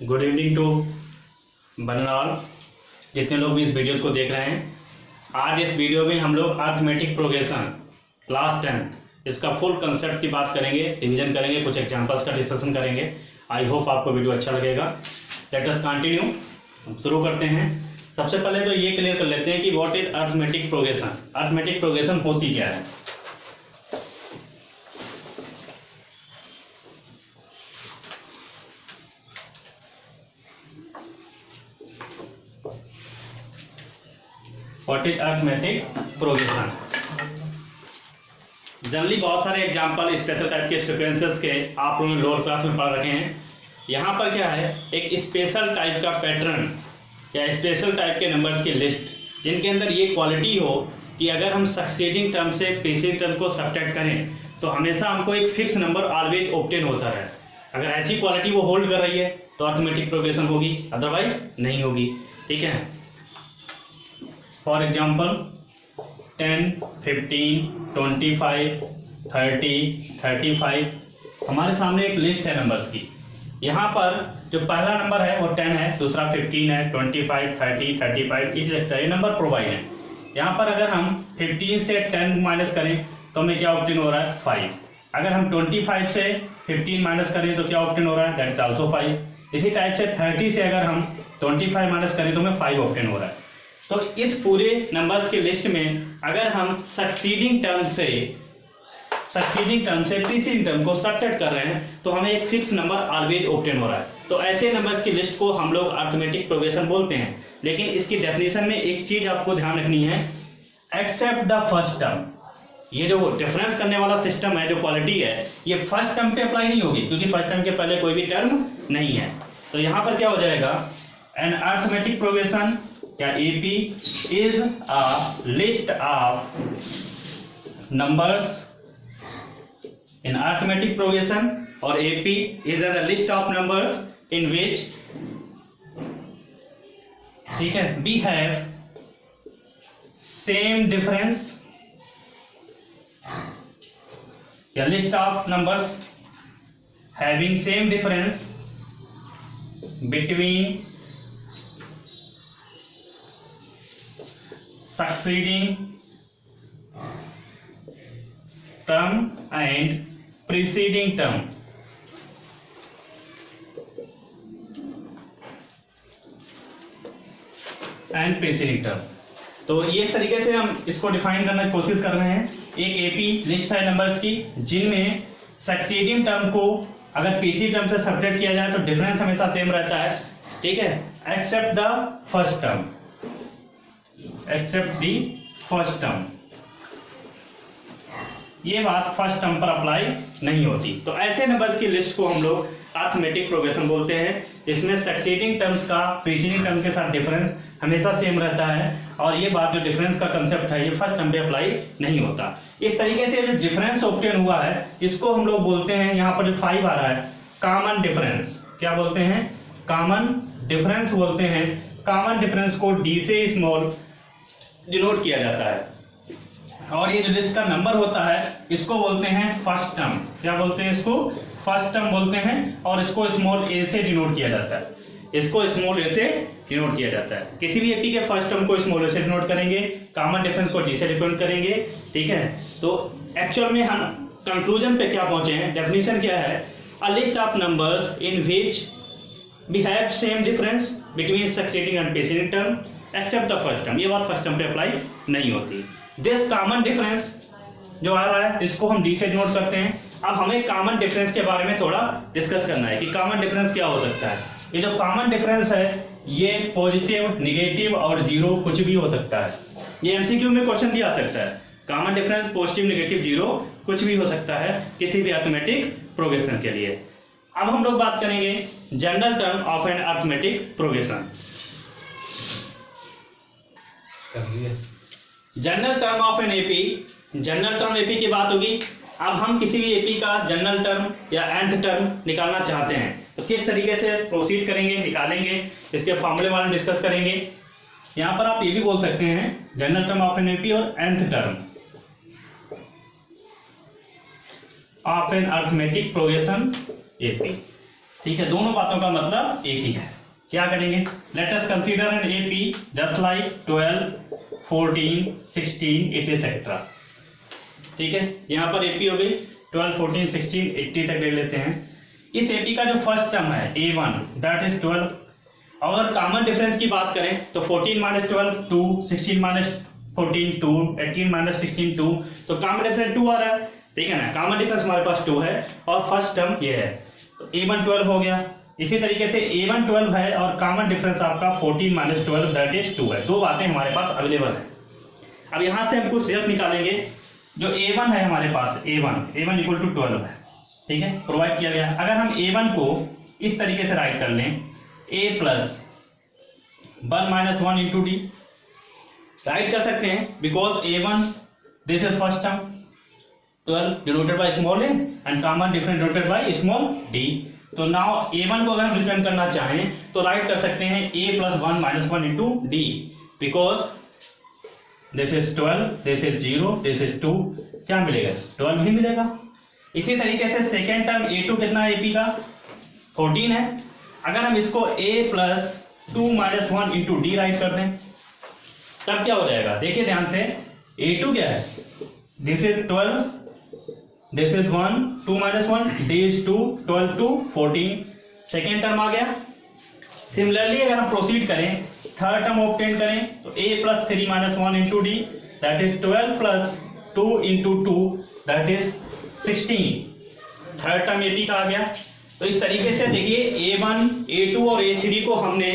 Good evening to one all, जितने लोग भी इस वीडियो को देख रहे हैं। आज इस वीडियो में हम लोग अर्थमेटिक प्रोग्रेशन क्लास 10 इसका फुल कंसेप्ट की बात करेंगे, रिवीजन करेंगे, कुछ एग्जांपल्स का डिस्कशन करेंगे। आई होप आपको वीडियो अच्छा लगेगा। लेट अस कंटिन्यू, शुरू करते हैं। सबसे पहले तो ये क्लियर कर लेते हैं कि what is arithmetic progression. Arithmetic progression होती क्या है। What is arithmetic progression. Generally बहुत सारे एग्जांपल स्पेशल टाइप के सीक्वेंसेस के आप लोगों ने लोअर क्लास में पढ़ रखे हैं। यहाँ पर क्या है, एक स्पेशल टाइप का पैटर्न या स्पेशल टाइप के नंबर्स की लिस्ट जिनके अंदर ये क्वालिटी हो कि अगर हम सक्सीडिंग टर्म से प्रीसीडिंग टर्म को सब्ट्रैक्ट करें तो हमेशा हमको एक फिक्स नंबर ऑलवेज ऑब्टेन होता है। अगर ऐसी क्वालिटी वो होल्ड कर रही है तो अर्थमेटिक प्रोग्रेशन होगी, अदरवाइज नहीं होगी। ठीक है, फॉर एग्जाम्पल 10, 15, 25, 30, 35 हमारे सामने एक लिस्ट है नंबर्स की। यहाँ पर जो पहला नंबर है वो 10 है, दूसरा 15 है, 25, 30, 35 इस तरह ये नंबर प्रोवाइड है। यहाँ पर अगर हम 15 से 10 माइनस करें तो हमें क्या ऑब्टेन हो रहा है, 5। अगर हम 25 से 15 माइनस करें तो क्या ऑब्टेन हो रहा है, दैट इज आल्सो 5। इसी टाइप से 30 से अगर हम 25 माइनस करें तो हमें 5 ऑब्टेन हो रहा है। तो इस पूरे नंबर्स की लिस्ट में अगर हम सक्सीडिंग टर्म से प्रीसीडिंग टर्म को सब्ट्रैक्ट कर रहे हैं तो हमें एक फिक्स नंबर ऑलवेज ऑब्टेन हो रहा है। तो ऐसे नंबर्स की लिस्ट को हम लोग अर्थमेटिक प्रोग्रेशन बोलते हैं। लेकिन इसकी डेफिनेशन में एक चीज आपको ध्यान रखनी है, एक्सेप्ट द फर्स्ट टर्म। ये जो डिफरेंस करने वाला सिस्टम है, जो क्वालिटी है, ये फर्स्ट टर्म पे अप्लाई नहीं होगी क्योंकि फर्स्ट टर्म के पहले कोई भी टर्म नहीं है। तो यहां पर क्या हो जाएगा, एन अर्थमेटिक प्रोग्रेशन या AP is a list of numbers in arithmetic progression, or AP is a list of numbers in which, ठीक है, we have same difference, a list of numbers having same difference between succeeding term and preceding term। And preceding term. तो ये इस तरीके से हम इसको define करने की कोशिश कर रहे हैं। एक एपी लिस्ट है नंबर्स की जिनमें सक्सीडिंग टर्म को अगर प्रीसीडिंग टर्म से सब्ट्रैक्ट किया जाए तो डिफरेंस हमेशा सेम रहता है। ठीक है, except the first term, except the first term. ये बात फर्स्ट टर्म पर अप्लाई नहीं होती। तो ऐसे नंबर्स की लिस्ट को हम लोग अर्थमेटिक प्रोग्रेशन बोलते हैं, जिसमें सक्सीडिंग टर्म्स का प्रीसीडिंग टर्म के साथ डिफरेंस हमेशा सेम रहता है और ये बात जो डिफरेंस का कंसेप्ट है ये फर्स्ट टर्म पे अप्लाई नहीं होता। इस तरीके से जो डिफरेंस ऑब्टेन हुआ है इसको हम लोग बोलते हैं, यहाँ पर जो 5 आ रहा है, कॉमन डिफरेंस। क्या बोलते हैं, कॉमन डिफरेंस बोलते हैं। कॉमन डिफरेंस को डी से स्मॉल डिनोट किया जाता है और ये जो लिस्ट का नंबर होता है इसको बोलते हैं फर्स्ट टर्म। क्या बोलते हैं, इसको फर्स्ट टर्म बोलते हैं और इसको स्मॉल ए से डिनोट किया जाता है। इसको स्मॉल ए से डिनोट किया जाता है। किसी भी एपी के फर्स्ट टर्म को स्मॉल ए से डिनोट करेंगे, कॉमन डिफरेंस को डी से डिनोट करेंगे। ठीक है, तो एक्चुअल में हम कंक्लूजन पे क्या पहुंचे हैं, डेफिनेशन क्या है, a list of numbers in which we have same difference between succeeding and preceding term except the first term. ये बात फर्स्ट टर्म पे अप्लाई नहीं होती। दिस कॉमन डिफरेंस जो आ रहा है इसको हम डी से डिनोट करते हैं। अब हमें कॉमन डिफरेंस के बारे में थोड़ा डिस्कस करना है कि कॉमन डिफरेंस क्या हो सकता है। ये जो कॉमन डिफरेंस है ये पॉजिटिव, निगेटिव और जीरो कुछ भी हो सकता है। ये एमसीक्यू में क्वेश्चन भी आ सकता है। Common difference positive, negative, zero कुछ भी हो सकता है किसी भी अर्थमेटिक प्रोग्रेशन के लिए। अब हम लोग बात करेंगे general term of an arithmetic progression. General term of an AP, general term AP की बात होगी। अब हम किसी भी एपी का जनरल टर्म या nth टर्म निकालना चाहते हैं तो किस तरीके से प्रोसीड करेंगे, निकालेंगे, इसके फॉर्मूले वाले डिस्कस करेंगे। यहाँ पर आप ये भी बोल सकते हैं general term of an AP और nth term. Of an arithmetic progression AP. ठीक है, दोनों बातों का मतलब एक ही है। क्या करेंगे, let us consider an AP just like 12, 14, 16, 80 etcetera. ठीक है, यहाँ पर एपी हो गई 12, 14, 16, 80 तक ले लेते हैं। इस एपी का जो फर्स्ट टर्म है A1 दैट इज 12। अगर कॉमन डिफरेंस की बात करें तो 14 माइनस 12 2, 16 माइनस 14 2, 18 माइनस 16 2, तो कॉमन डिफरेंस 2 आ रहा है। ठीक है ना, कॉमन डिफरेंस हमारे पास 2 है और फर्स्ट टर्म ये है, तो A1 12 हो गया। इसी तरीके से A1 12 है और कॉमन डिफरेंस आपका 14 माइनस 12 दैट इज 2 है। दो बातें हमारे पास अवेलेबल है। अब यहां से हम कुछ रिजल्ट निकालेंगे। जो A1 है हमारे पास A1 इक्वल टू 12 है। ठीक है, प्रोवाइड किया गया। अगर हम A1 को इस तरीके से राइट कर लें A plus 1 minus 1 into D, right कर सकते हैं because A1 this is first term 12 denoted by small a and common difference denoted by small d। तो नाउ A1 को अगर हम रिप्रेजेंट करना चाहें तो राइट कर सकते हैं A plus 1 minus 1 into D, because this is 12, this is 0, this is 2, क्या मिलेगा 12 ही मिलेगा। इसी तरीके से सेकेंड टर्म A2 कितना है AP का 14 है। अगर हम इसको A plus 2 minus 1 into D right कर दें तब क्या हो जाएगा, देखिए ध्यान से। A2 क्या है, this is 12, this is 1, 2 minus 1, d is 2, 12 to 14, second term आ गया। सिमिलरली अगर हम प्रोसीड करें थर्ड टर्म ऑब्टेन करें तो A plus 3 minus 1 into D that is 12 plus 2 into 2 that is 16, third term AP का आ गया। तो इस तरीके से देखिए A1, A2 और A3 को हमने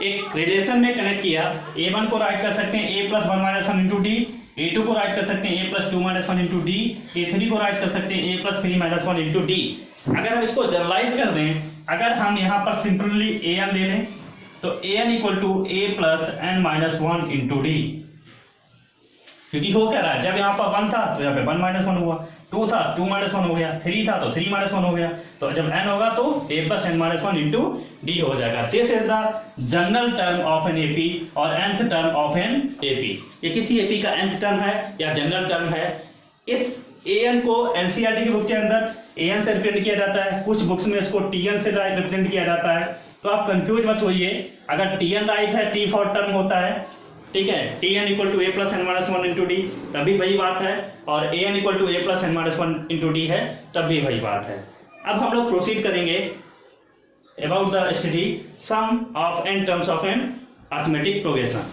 एक रिलेशन में कनेक्ट किया। A1 को राइट कर सकते हैं A plus 1 minus 1 into D, A2 को राइट कर सकते हैं A plus 2 minus 1 into D, A3 को राइट कर सकते हैं A plus 3 minus 1 into D. अगर हम इसको जनरलाइज कर दें, अगर हम यहाँ पर सिंपली AN ले लें तो AN equal to A plus n minus 1 into d, क्योंकि हो क्या रहा है, जब यहाँ पर 1 था तो यहाँ पे 1 माइनस 1 हुआ, 2 था 2 माइनस 1 हो गया, 3 था तो 3 माइनस 1 हो गया, तो जब n होगा तो A plus n minus 1 into D हो जाएगा। This is the general term of an AP और nth term of an AP. ये किसी एपी का nth टर्म है या जनरल टर्म है। इस an को एनसीईआरटी की बुक के अंदर an से रिप्रेजेंट किया जाता है, कुछ बुक्स में इसको tn से रिप्रेजेंट किया जाता है। तो आप कंफ्यूज मत होइए, अगर tn राइट है t फॉर टर्म होता है। ठीक है, tn equal to A plus n minus 1 into d तभी वही बात है, और an equal to A plus n minus 1 into d है तब भी वही बात है। अब हम लोग प्रोसीड करेंगे about the study sum of n terms of an arithmetic progression.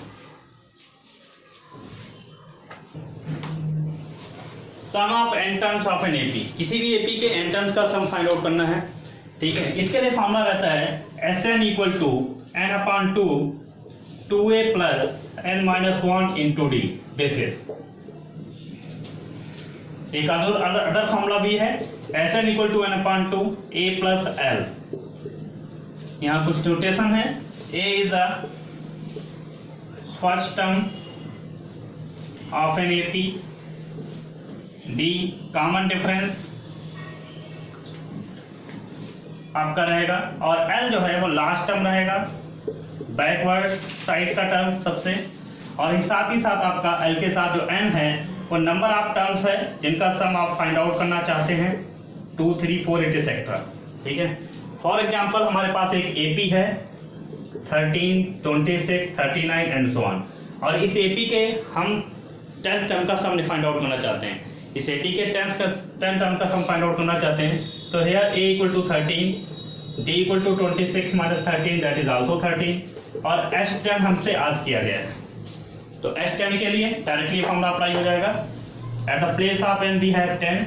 Sum of n terms of an AP, किसी भी एपी के n टर्म्स का सम फाइंड आउट करना है। ठीक है, इसके लिए फॉर्मूला रहता है Sn equal to n upon 2a plus n minus 1 into d. This is एक अदर फॉर्मूला भी है Sn equal to n upon 2a plus l। यहाँ कुछ नोटेशन है, a is the first term of an AP, d common difference आपका रहेगा, और l जो है वो लास्ट टर्म रहेगा, बैकवर्ड साइड का टर्म सबसे, और साथ ही साथ आपका l के साथ जो n है वो नंबर ऑफ टर्म्स है जिनका सम आप फाइंड आउट करना चाहते हैं, 2, 3, 4 एक्सेट्रा। ठीक है, फॉर एग्जांपल हमारे पास एक एपी है 13, 26, 39 एंड सो ऑन, और इस एपी के हम 10th टर्म का सम फाइंड आउट करना चाहते हैं। इस एपी के 10th टर्म का सम फाइंड आउट करना चाहते हैं, तो here a equal to 13, d equal to 26 minus 13 that is also 13, और S10 हमसे आज किया गया है। तो S10 के लिए डायरेक्टली फॉर्मूला अप्लाई हो जाएगा। At the place of n we have 10,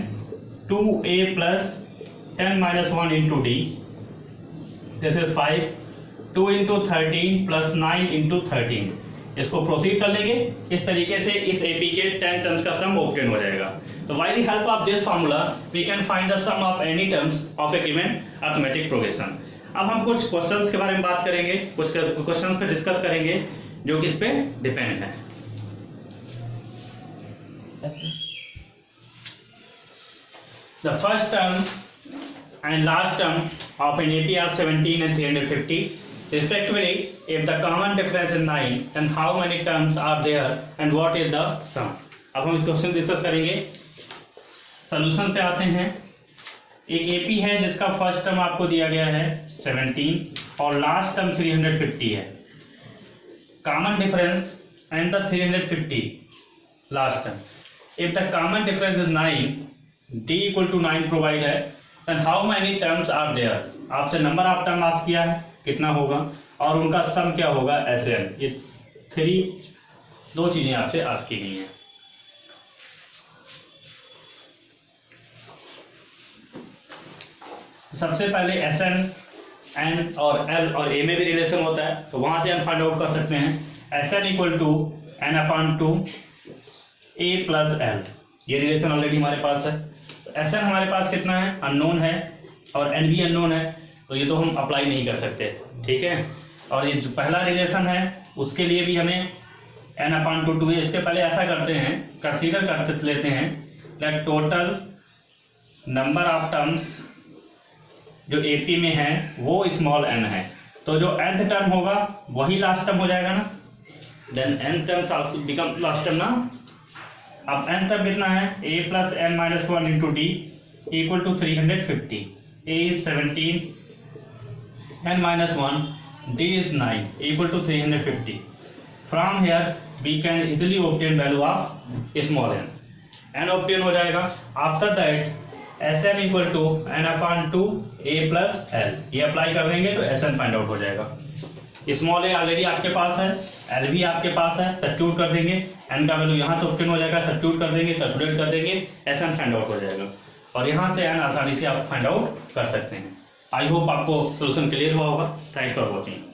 2a plus 10 minus 1 into d, this is 5, 2 into 13 plus 9 into 13। इसको प्रोसीड कर लेंगे, इस तरीके से इस एपी के 10 टर्म्स का सम ऑब्टेन हो जाएगा। तो by the help of this formula we can find the sum of any terms of a given arithmetic progression. अब हम कुछ क्वेश्चंस के बारे में बात करेंगे, कुछ क्वेश्चंस पे डिस्कस करेंगे जो कि इस पे डिपेंड है। The first term and last term of an AP are 17 and 350 respectively. If the common difference is 9, then how many terms are there and what is the sum? अब हम इस क्वेश्चन डिस्कस करेंगे। Solution पे आते हैं। एक AP है जिसका फर्स्ट टर्म आपको दिया गया है 17 और लास्ट टर्म 350 है। Common difference and the 350 last term, if the common difference is 9, d equal to 9 provide है, then how many terms are there, आपसे नंबर ऑफ टर्म आस्क किया है कितना होगा और उनका सम क्या होगा SN। ये 2 चीजें आपसे आस्क की गई हैं। सबसे पहले SN, N और L और A में भी रिलेशन होता है, तो वहां से हम फाइंड आउट कर सकते हैं। SN equal to N/2 A plus L, ये रिलेशन ऑलरेडी हमारे पास है। तो SN हमारे पास कितना है, अननोन है, और N भी अननोन है, तो ये तो हम अप्लाई नहीं कर सकते, ठीक है। और ये जो पहला रिलेशन है उसके लिए भी हमें N/2 है। इसके पहले ऐसा करते हैं, कंसीडर कर लेते हैं that total number of terms जो AP में है वो स्मॉल n है, तो जो nth टर्म होगा वही लास्ट टर्म हो जाएगा ना, then n terms also become last term ना। अब n टर्म कितना है, a plus n minus 1 into d equal to 350, a is 17, n minus 1, d is 9 equal to 350। From here we can easily obtain value of small n obtain हो जाएगा। After that SN equal to N/2 A plus L, ये apply कर देंगे तो SN find out हो जाएगा। Small a already आपके पास है, L भी आपके पास है, सब्स्टिट्यूट कर देंगे, N का वैल्यू यहाँ से ऑब्टेन हो जाएगा, सब्स्टिट्यूट कर देंगे, कैलकुलेट कर देंगे, SN फाइंड आउट हो जाएगा और यहाँ से N आसानी से आप फाइंड आउट कर सकते हैं। आई होप आपको सोल्यूशन क्लियर हुआ होगा। Thanks for watching.